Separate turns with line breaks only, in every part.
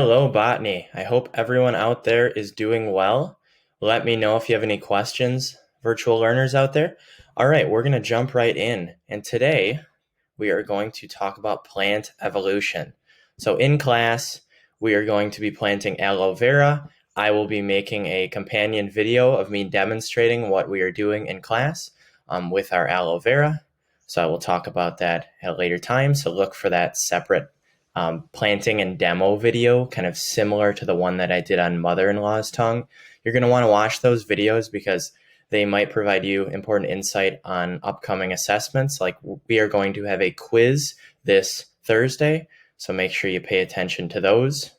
Hello, Botany. I hope everyone out there is doing well. Let me know if you have any questions, virtual learners out there. All right, we're going to jump right in. And today we are going to talk about plant evolution. So, in class, we are going to be planting aloe vera. I will be making a companion video of me demonstrating what we are doing in class with our aloe vera. So, I will talk about that at a later time. So, look for that separate planting and demo video, kind of similar to the one that I did on mother-in-law's tongue. You're going to want to watch those videos because they might provide you important insight on upcoming assessments. Like we are going to have a quiz this Thursday, so make sure you pay attention to those.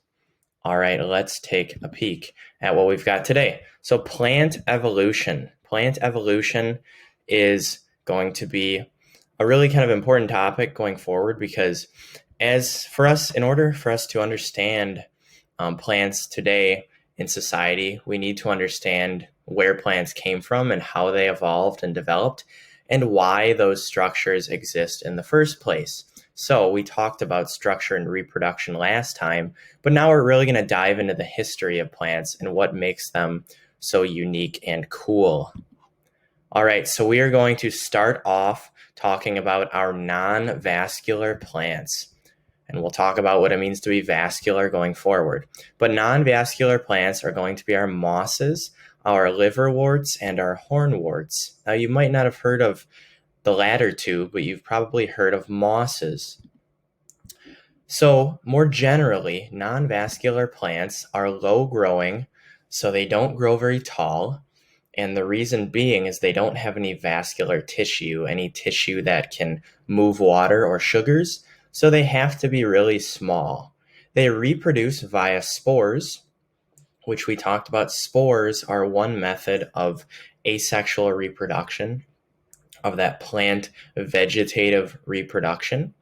All right, let's take a peek at what we've got today. So plant evolution. Plant evolution is going to be a really kind of important topic going forward because in order for us to understand plants today in society, we need to understand where plants came from and how they evolved and developed and why those structures exist in the first place. So we talked about structure and reproduction last time, but now we're really going to dive into the history of plants and what makes them so unique and cool. All right, so we are going to start off talking about our non-vascular plants. And we'll talk about what it means to be vascular going forward. But non-vascular plants are going to be our mosses, our liverworts, and our hornworts. Now, you might not have heard of the latter two, but you've probably heard of mosses. So, more generally, non-vascular plants are low-growing, so they don't grow very tall. And the reason being is they don't have any vascular tissue, any tissue that can move water or sugars. So they have to be really small. They reproduce via spores, which we talked about. Spores are one method of asexual reproduction, of that plant vegetative reproduction.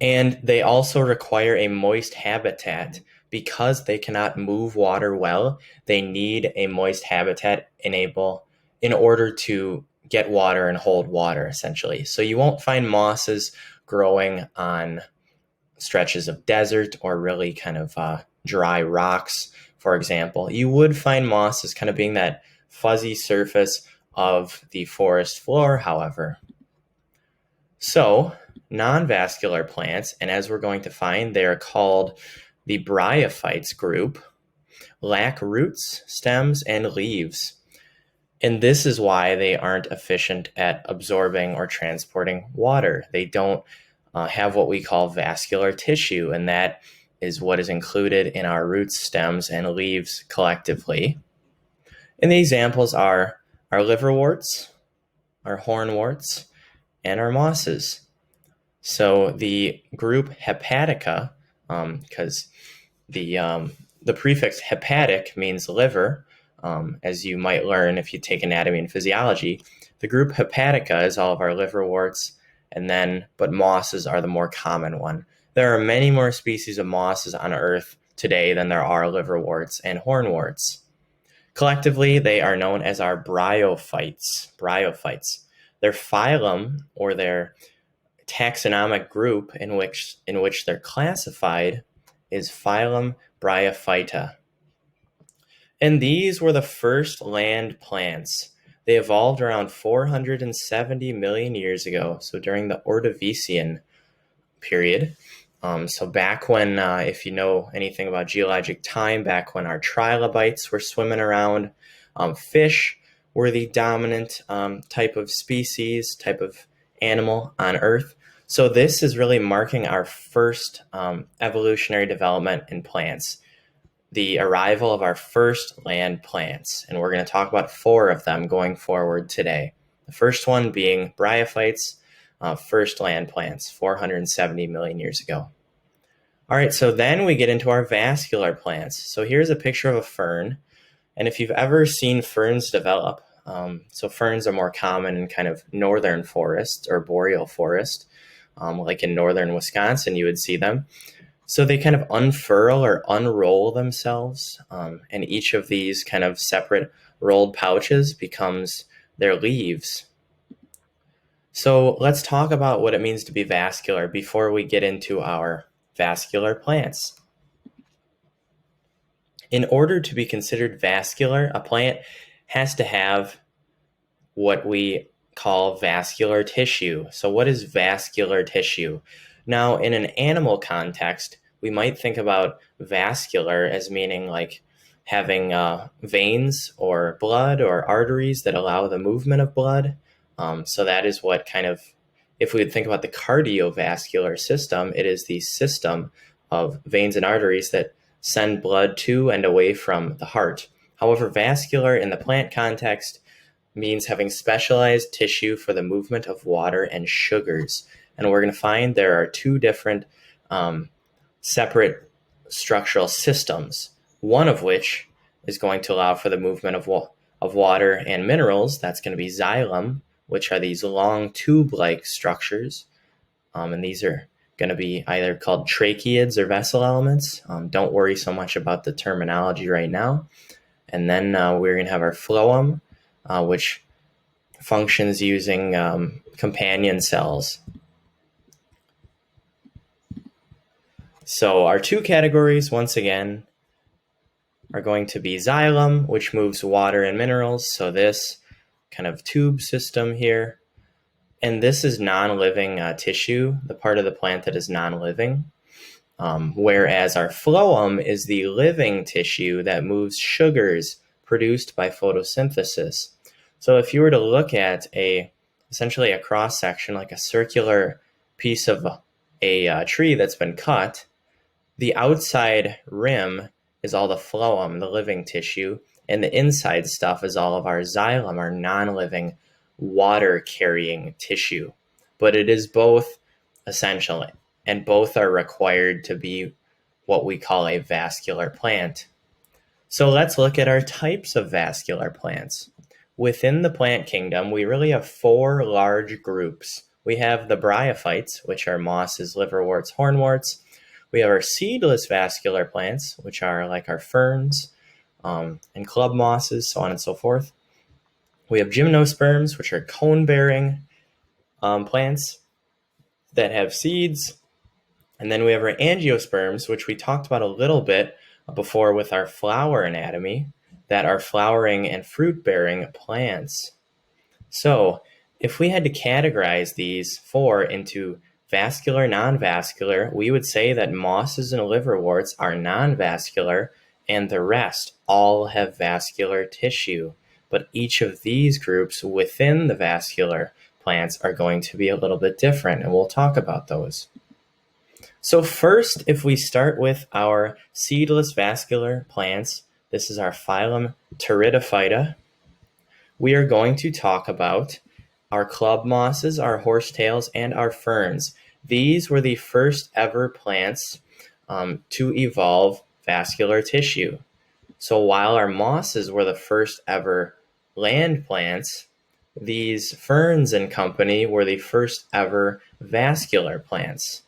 And they also require a moist habitat. Because they cannot move water well, they need a moist habitat in order to get water and hold water, essentially. So you won't find mosses growing on stretches of desert or really kind of dry rocks, for example. You would find mosses kind of being that fuzzy surface of the forest floor, however. So non-vascular plants, and as we're going to find, they are called the bryophytes group, lack roots, stems, and leaves. And this is why they aren't efficient at absorbing or transporting water. They don't have what we call vascular tissue, and that is what is included in our roots, stems, and leaves collectively. And the examples are our liverworts, our hornworts, and our mosses. So the group Hepatica, because the prefix hepatic means liver, as you might learn if you take anatomy and physiology. The group Hepatica is all of our liverworts, but mosses are the more common one. There are many more species of mosses on Earth today than there are liverworts and hornworts. Collectively, they are known as our bryophytes. Their phylum, or their taxonomic group in which they're classified, is phylum Bryophyta. And these were the first land plants. They evolved around 470 million years ago, so during the Ordovician period. So back when, if you know anything about geologic time, back when our trilobites were swimming around, fish were the dominant type of species, type of animal on Earth. So this is really marking our first evolutionary development in plants, the arrival of our first land plants. And we're going to talk about 4 of them going forward today. The first one being bryophytes, first land plants, 470 million years ago. All right, so then we get into our vascular plants. So here's a picture of a fern. And if you've ever seen ferns develop, so ferns are more common in kind of northern forest or boreal forest, like in northern Wisconsin, you would see them. So they kind of unfurl or unroll themselves, and each of these kind of separate rolled pouches becomes their leaves. So let's talk about what it means to be vascular before we get into our vascular plants. In order to be considered vascular, a plant has to have what we call vascular tissue. So what is vascular tissue? Now, in an animal context, we might think about vascular as meaning like having veins or blood or arteries that allow the movement of blood. So that is what kind of, if we would think about the cardiovascular system, it is the system of veins and arteries that send blood to and away from the heart. However, vascular in the plant context means having specialized tissue for the movement of water and sugars. And we're going to find there are two different separate structural systems, one of which is going to allow for the movement of water and minerals. That's going to be xylem, which are these long tube-like structures. And these are going to be either called tracheids or vessel elements. Don't worry so much about the terminology right now. And then we're going to have our phloem, which functions using companion cells. So our two categories, once again, are going to be xylem, which moves water and minerals. So this kind of tube system here. And this is non-living tissue, the part of the plant that is non-living. Whereas our phloem is the living tissue that moves sugars produced by photosynthesis. So if you were to look at essentially a cross section, like a circular piece of a tree that's been cut, the outside rim is all the phloem, the living tissue, and the inside stuff is all of our xylem, our non-living water-carrying tissue. But it is both essentially, and both are required to be what we call a vascular plant. So let's look at our types of vascular plants. Within the plant kingdom, we really have four large groups. We have the bryophytes, which are mosses, liverworts, hornworts. We have our seedless vascular plants, which are like our ferns and club mosses, so on and so forth. We have gymnosperms, which are cone-bearing plants that have seeds. And then we have our angiosperms, which we talked about a little bit before with our flower anatomy, that are flowering and fruit-bearing plants. So if we had to categorize these four into vascular, non-vascular, we would say that mosses and liverworts are non-vascular, and the rest all have vascular tissue. But each of these groups within the vascular plants are going to be a little bit different, and we'll talk about those. So first, if we start with our seedless vascular plants, this is our phylum Pteridophyta. We are going to talk about our club mosses, our horsetails, and our ferns. These were the first ever plants to evolve vascular tissue. So while our mosses were the first ever land plants, these ferns and company were the first ever vascular plants.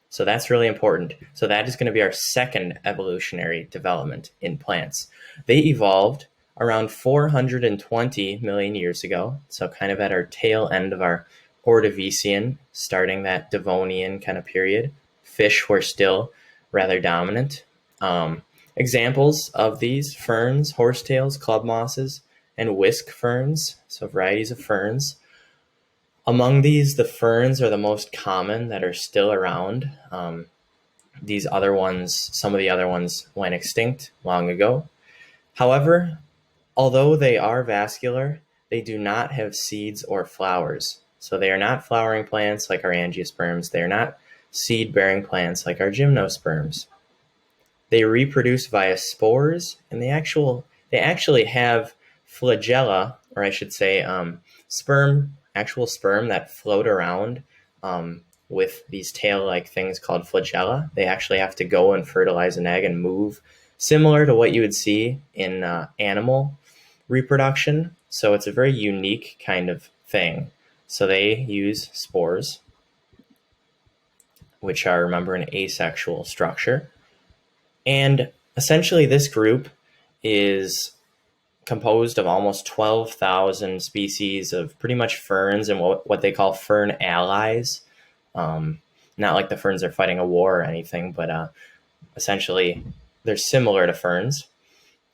So that's really important. So that is going to be our second evolutionary development in plants. They evolved around 420 million years ago, so kind of at our tail end of our Ordovician, starting that Devonian kind of period. Fish were still rather dominant. Examples of these: ferns, horsetails, club mosses, and whisk ferns, so varieties of ferns. Among these, the ferns are the most common that are still around. These other ones, some of the other ones went extinct long ago. However, although they are vascular, they do not have seeds or flowers. So they are not flowering plants like our angiosperms. They are not seed-bearing plants like our gymnosperms. They reproduce via spores, and they actually have flagella, or I should say actual sperm that float around with these tail-like things called flagella. They actually have to go and fertilize an egg and move, similar to what you would see in animal reproduction. So it's a very unique kind of thing. So they use spores, which are, remember, an asexual structure. And essentially this group is composed of almost 12,000 species of pretty much ferns and what they call fern allies. Not like the ferns are fighting a war or anything, but essentially they're similar to ferns.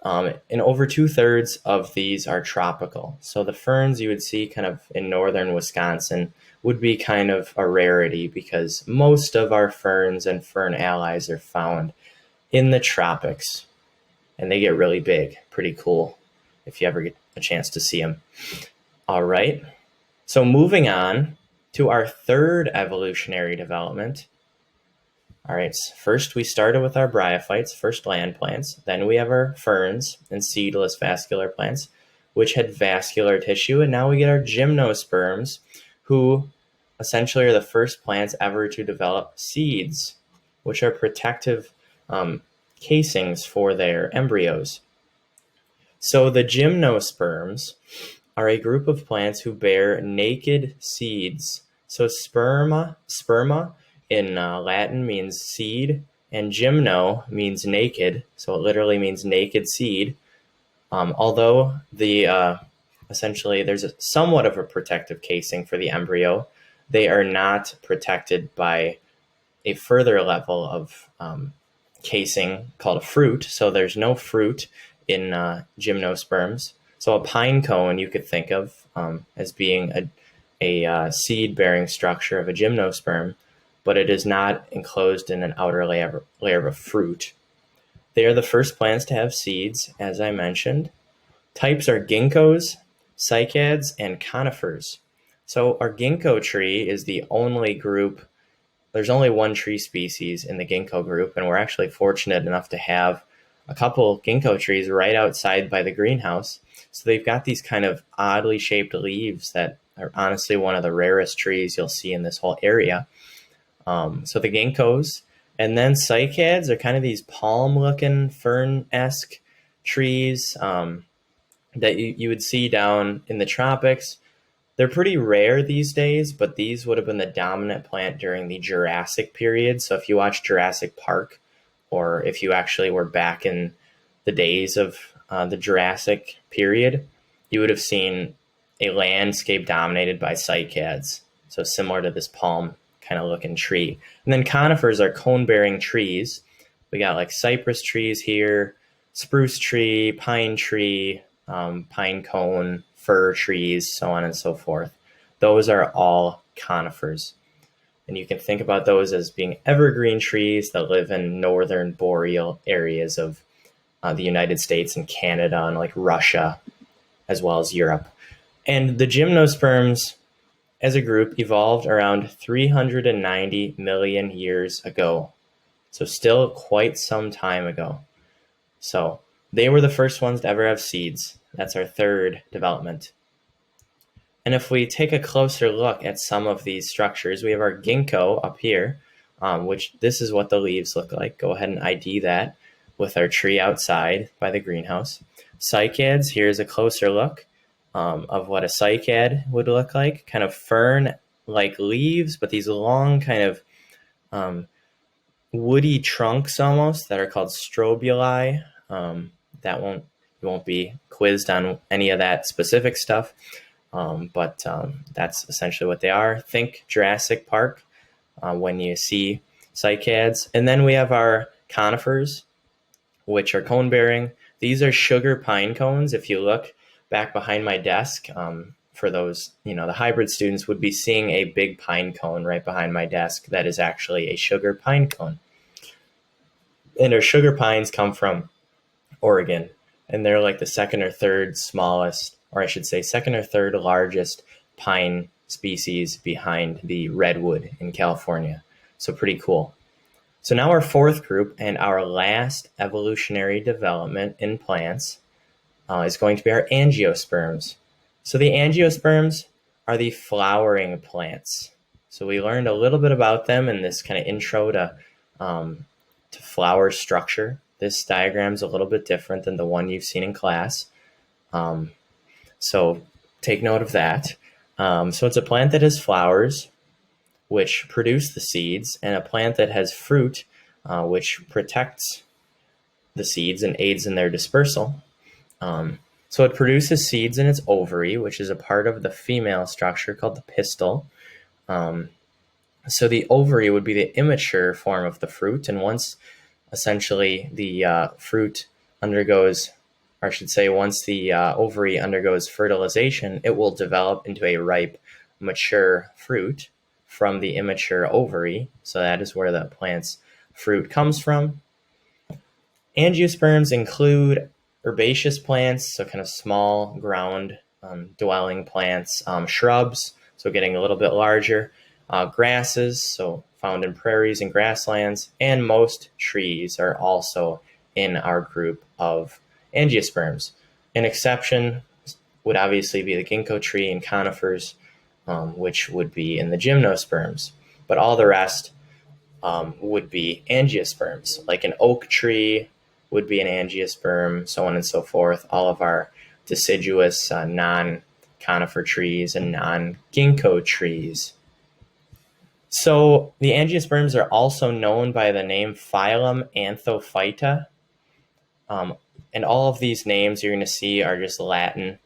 And over 2/3 of these are tropical. So the ferns you would see kind of in northern Wisconsin would be kind of a rarity because most of our ferns and fern allies are found in the tropics, and they get really big. Pretty cool if you ever get a chance to see them. All right. So moving on to our third evolutionary development. All right, first we started with our bryophytes, first land plants. Then we have our ferns and seedless vascular plants, which had vascular tissue. And now we get our gymnosperms, who essentially are the first plants ever to develop seeds, which are protective casings for their embryos. So the gymnosperms are a group of plants who bear naked seeds. So sperma in Latin means seed, and gymno means naked, so it literally means naked seed. Although essentially there's somewhat of a protective casing for the embryo, they are not protected by a further level of casing called a fruit. So there's no fruit in gymnosperms. So a pine cone you could think of as being a seed-bearing structure of a gymnosperm, but it is not enclosed in an outer layer of a fruit. They are the first plants to have seeds, as I mentioned. Types are ginkgos, cycads, and conifers. So our ginkgo tree is the only group. There's only one tree species in the ginkgo group, and we're actually fortunate enough to have a couple ginkgo trees right outside by the greenhouse. So they've got these kind of oddly shaped leaves that are honestly one of the rarest trees you'll see in this whole area. So the ginkgos, and then cycads are kind of these palm-looking fern-esque trees that you would see down in the tropics. They're pretty rare these days, but these would have been the dominant plant during the Jurassic period. So if you watch Jurassic Park, or if you actually were back in the days of the Jurassic period, you would have seen a landscape dominated by cycads. So similar to this palm kind of looking tree. And then conifers are cone-bearing trees. We got like cypress trees here, spruce tree, pine cone, fir trees, so on and so forth. Those are all conifers. And you can think about those as being evergreen trees that live in northern boreal areas of the United States and Canada and like Russia, as well as Europe. And the gymnosperms as a group evolved around 390 million years ago. So still quite some time ago. So they were the first ones to ever have seeds. That's our third development. And if we take a closer look at some of these structures, we have our ginkgo up here, which this is what the leaves look like. Go ahead and ID that with our tree outside by the greenhouse. Cycads, here's a closer look of what a cycad would look like. Kind of fern-like leaves, but these long kind of woody trunks almost that are called strobili. You won't be quizzed on any of that specific stuff. But that's essentially what they are. Think Jurassic Park when you see cycads. And then we have our conifers, which are cone-bearing. These are sugar pine cones. If you look back behind my desk, for those, the hybrid students would be seeing a big pine cone right behind my desk that is actually a sugar pine cone. And our sugar pines come from Oregon, and they're like the second or third largest pine species behind the redwood in California. So pretty cool. So now our fourth group and our last evolutionary development in plants is going to be our angiosperms. So the angiosperms are the flowering plants. So we learned a little bit about them in this kind of intro to flower structure. This diagram is a little bit different than the one you've seen in class. So take note of that. So it's a plant that has flowers, which produce the seeds, and a plant that has fruit, which protects the seeds and aids in their dispersal. So it produces seeds in its ovary, which is a part of the female structure called the pistil. So the ovary would be the immature form of the fruit, and once Essentially, the fruit undergoes, or I should say, once the ovary undergoes fertilization, it will develop into a ripe, mature fruit from the immature ovary. So that is where the plant's fruit comes from. Angiosperms include herbaceous plants, so kind of small ground dwelling plants, shrubs, so getting a little bit larger, grasses, so found in prairies and grasslands, and most trees are also in our group of angiosperms. An exception would obviously be the ginkgo tree and conifers, which would be in the gymnosperms, but all the rest would be angiosperms, like an oak tree would be an angiosperm, so on and so forth. All of our deciduous non-conifer trees and non-ginkgo trees. So the angiosperms are also known by the name phylum Anthophyta. And all of these names you're going to see are just Latin.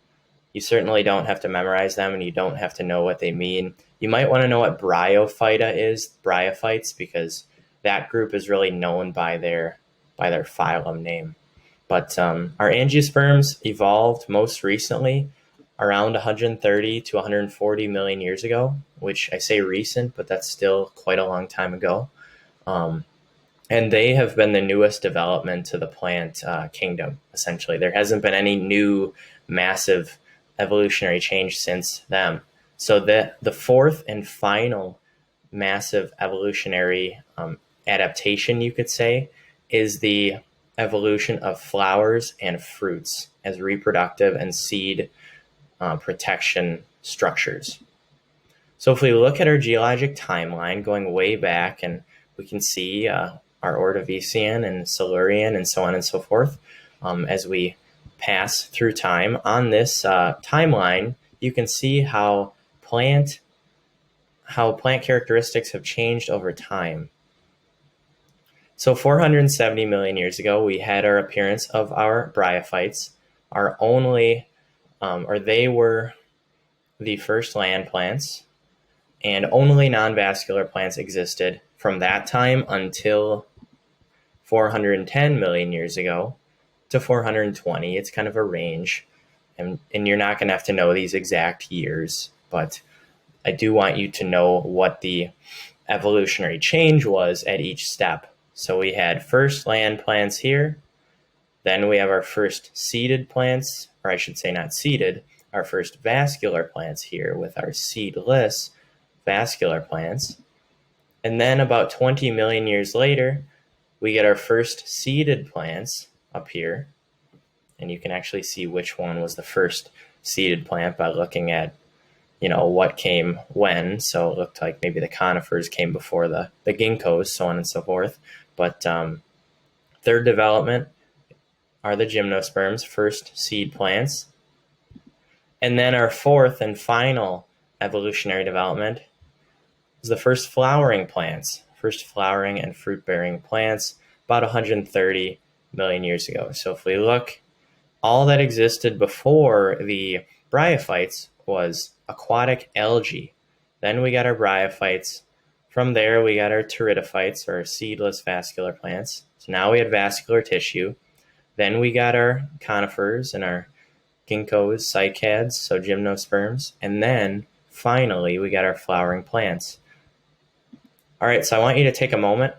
You certainly don't have to memorize them, and you don't have to know what they mean. You might want to know what Bryophyta is, bryophytes, because that group is really known by their phylum name. But our angiosperms evolved most recently around 130 to 140 million years ago, which I say recent, but that's still quite a long time ago. And they have been the newest development to the plant kingdom, essentially. There hasn't been any new massive evolutionary change since them. So the fourth and final massive evolutionary adaptation, you could say, is the evolution of flowers and fruits as reproductive and seed protection structures. So if we look at our geologic timeline going way back, and we can see our Ordovician and Silurian and so on and so forth, as we pass through time on this timeline, you can see how plant characteristics have changed over time. So 470 million years ago, we had our appearance of our bryophytes. They were the first land plants, and only non-vascular plants existed from that time until 410 million years ago to 420. It's kind of a range, and you're not going to have to know these exact years, but I do want you to know what the evolutionary change was at each step. So we had first land plants here, then we have our first seeded plants, or I should say not seeded, our first vascular plants here with our seedless vascular plants. And then about 20 million years later, we get our first seeded plants up here. And you can actually see which one was the first seeded plant by looking at, what came when. So it looked like maybe the conifers came before the ginkgos, so on and so forth. But third development are the gymnosperms, first seed plants. And then our fourth and final evolutionary development is the first flowering plants, first flowering and fruit-bearing plants about 130 million years ago. So if we look, all that existed before the bryophytes was aquatic algae. Then we got our bryophytes. From there, we got our pteridophytes, or seedless vascular plants. So now we had vascular tissue. Then we got our conifers and our ginkgos, cycads, so gymnosperms. And then finally, we got our flowering plants. All right, so I want you to take a moment.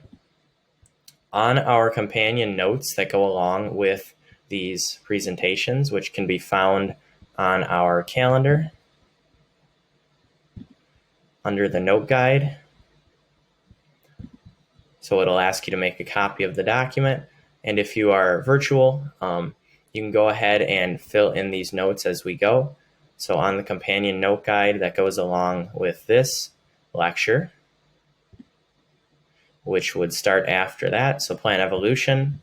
On our companion notes that go along with these presentations, which can be found on our calendar under the note guide. So it'll ask you to make a copy of the document. And if you are virtual, you can go ahead and fill in these notes as we go. So on the companion note guide that goes along with this lecture, which would start after that, so plant evolution.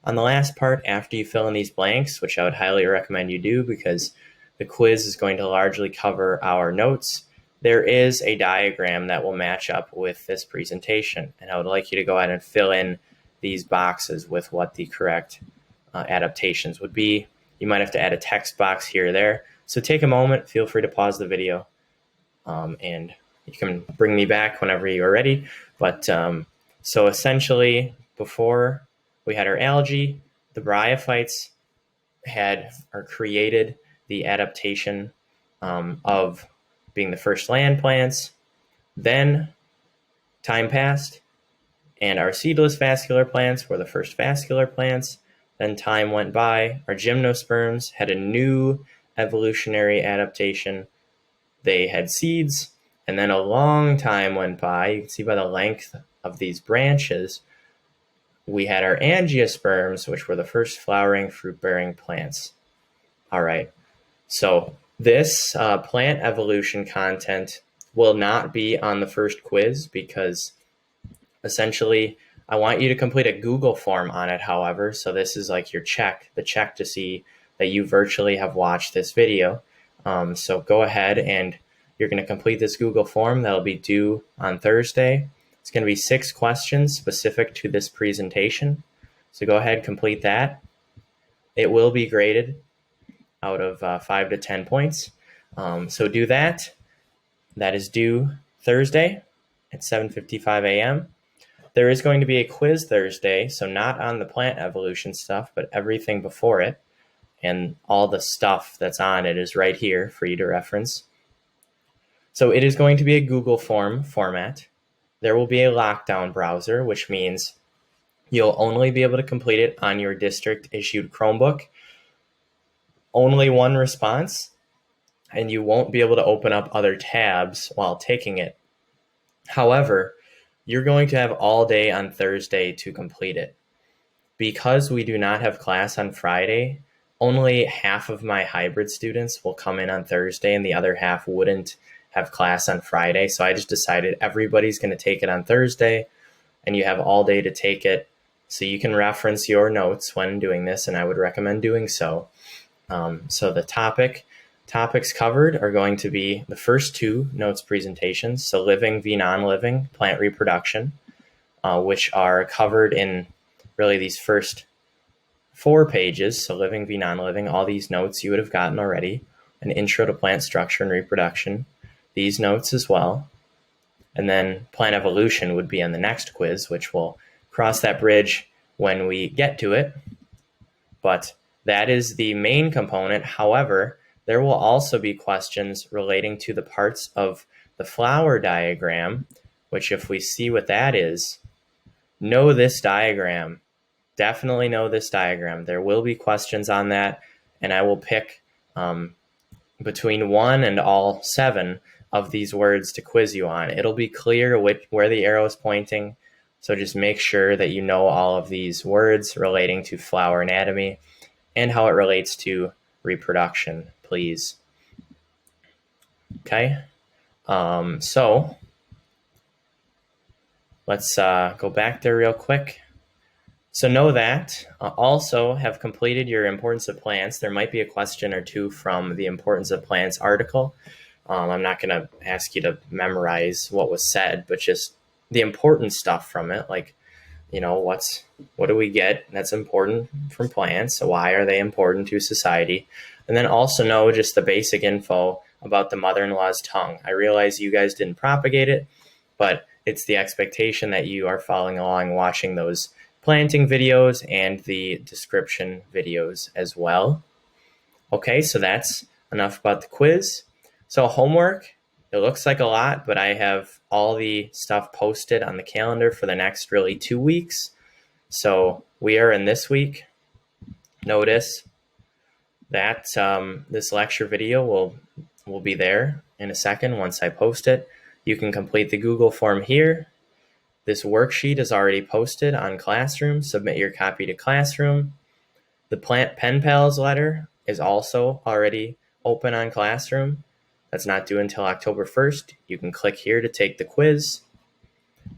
On the last part, after you fill in these blanks, which I would highly recommend you do because the quiz is going to largely cover our notes, there is a diagram that will match up with this presentation. And I would like you to go ahead and fill in these boxes with what the correct adaptations would be. You might have to add a text box here or there. So take a moment, feel free to pause the video, and you can bring me back whenever you are ready. But So essentially, before we had our algae, the bryophytes had or created the adaptation of being the first land plants. Then time passed, and our seedless vascular plants were the first vascular plants. Then time went by. Our gymnosperms had a new evolutionary adaptation. They had seeds, and then a long time went by. You can see by the length of these branches, we had our angiosperms, which were the first flowering fruit-bearing plants. All right, so this plant evolution content will not be on the first quiz because essentially I want you to complete a Google form on it, however. So this is like your check, the check to see that you virtually have watched this video. So go ahead and you're going to complete this Google form that'll be due on Thursday. It's going to be 6 questions specific to this presentation. So go ahead, complete that. It will be graded out of 5 to 10 points. So do that. That is due Thursday at 7:55 a.m. There is going to be a quiz Thursday, so not on the plant evolution stuff, but everything before it. And all the stuff that's on it is right here for you to reference. So it is going to be a Google form format. There will be a lockdown browser, which means you'll only be able to complete it on your district issued Chromebook. Only one response, and you won't be able to open up other tabs while taking it. However, you're going to have all day on Thursday to complete it. Because we do not have class on Friday, only half of my hybrid students will come in on Thursday and the other half wouldn't have class on Friday. So I just decided everybody's going to take it on Thursday and you have all day to take it. So you can reference your notes when doing this, and I would recommend doing so. So the topics covered are going to be the first 2 notes presentations. So living v non-living, plant reproduction, which are covered in really these first 4 pages. So living v non-living, all these notes you would have gotten already. An intro to plant structure and reproduction, these notes as well. And then plant evolution would be on the next quiz, which we'll cross that bridge when we get to it. But that is the main component. However, there will also be questions relating to the parts of the flower diagram, which if we see what that is, know this diagram. Definitely know this diagram. There will be questions on that, and I will pick between 1 and all 7 of these words to quiz you on. It'll be clear where the arrow is pointing, so just make sure that you know all of these words relating to flower anatomy and how it relates to reproduction, please. Okay, so let's go back there real quick. So know that. Also have completed your importance of plants. There might be a question or 2 from the importance of plants article. I'm not going to ask you to memorize what was said, but just the important stuff from it, like, you know, what do we get that's important from plants? So why are they important to society? And then also know just the basic info about the mother-in-law's tongue. I realize you guys didn't propagate it, but it's the expectation that you are following along watching those planting videos and the description videos as well. Okay, so that's enough about the quiz. So homework, it looks like a lot, but I have all the stuff posted on the calendar for the next really 2 weeks. So we are in this week. Notice that this lecture video will be there in a second once I post it. You can complete the Google form here. This worksheet is already posted on Classroom. Submit your copy to Classroom. The Plant Pen Pals letter is also already open on Classroom. That's not due until October 1st. You can click here to take the quiz.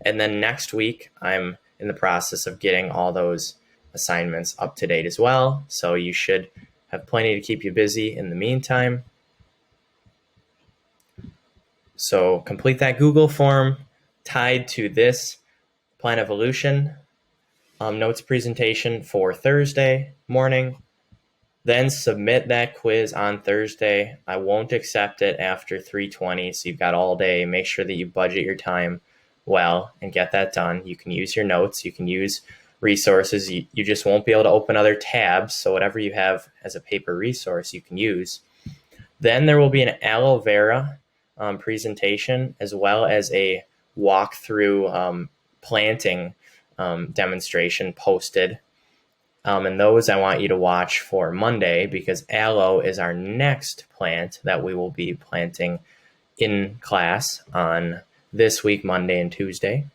And then next week, I'm in the process of getting all those assignments up to date as well. So you should have plenty to keep you busy in the meantime. So complete that Google form tied to this plant evolution notes presentation for Thursday morning. Then submit that quiz on Thursday. I won't accept it after 3:20, so you've got all day. Make sure that you budget your time well and get that done. You can use your notes, you can use resources. You just won't be able to open other tabs. So whatever you have as a paper resource, you can use. Then there will be an aloe vera presentation, as well as a walkthrough planting demonstration posted. And those I want you to watch for Monday, because aloe is our next plant that we will be planting in class on this week, Monday and Tuesday.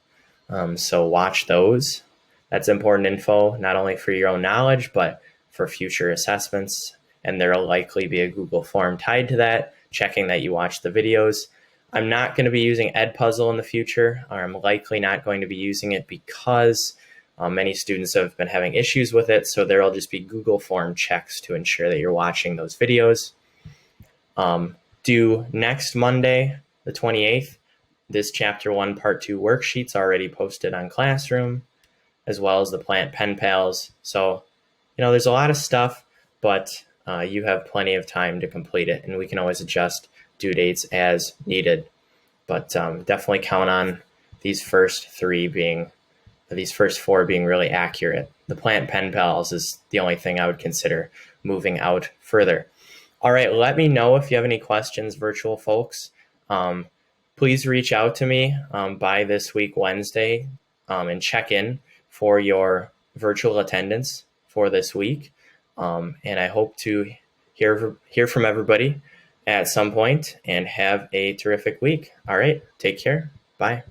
So watch those. That's important info, not only for your own knowledge, but for future assessments. And there will likely be a Google form tied to that, checking that you watch the videos. I'm not going to be using Edpuzzle in the future, or I'm likely not going to be using it because many students have been having issues with it. So there will just be Google form checks to ensure that you're watching those videos. Due next Monday, the 28th, this Chapter 1, Part 2 worksheet's already posted on Classroom, as well as the Plant Pen Pals. So, there's a lot of stuff, but you have plenty of time to complete it, and we can always adjust due dates as needed. But definitely count on these first four being really accurate. The Plant Pen Pals is the only thing I would consider moving out further. All right, let me know if you have any questions, virtual folks. Please reach out to me by this week, Wednesday, and check in for your virtual attendance for this week. And I hope to hear from everybody at some point, and have a terrific week. All right, take care. Bye.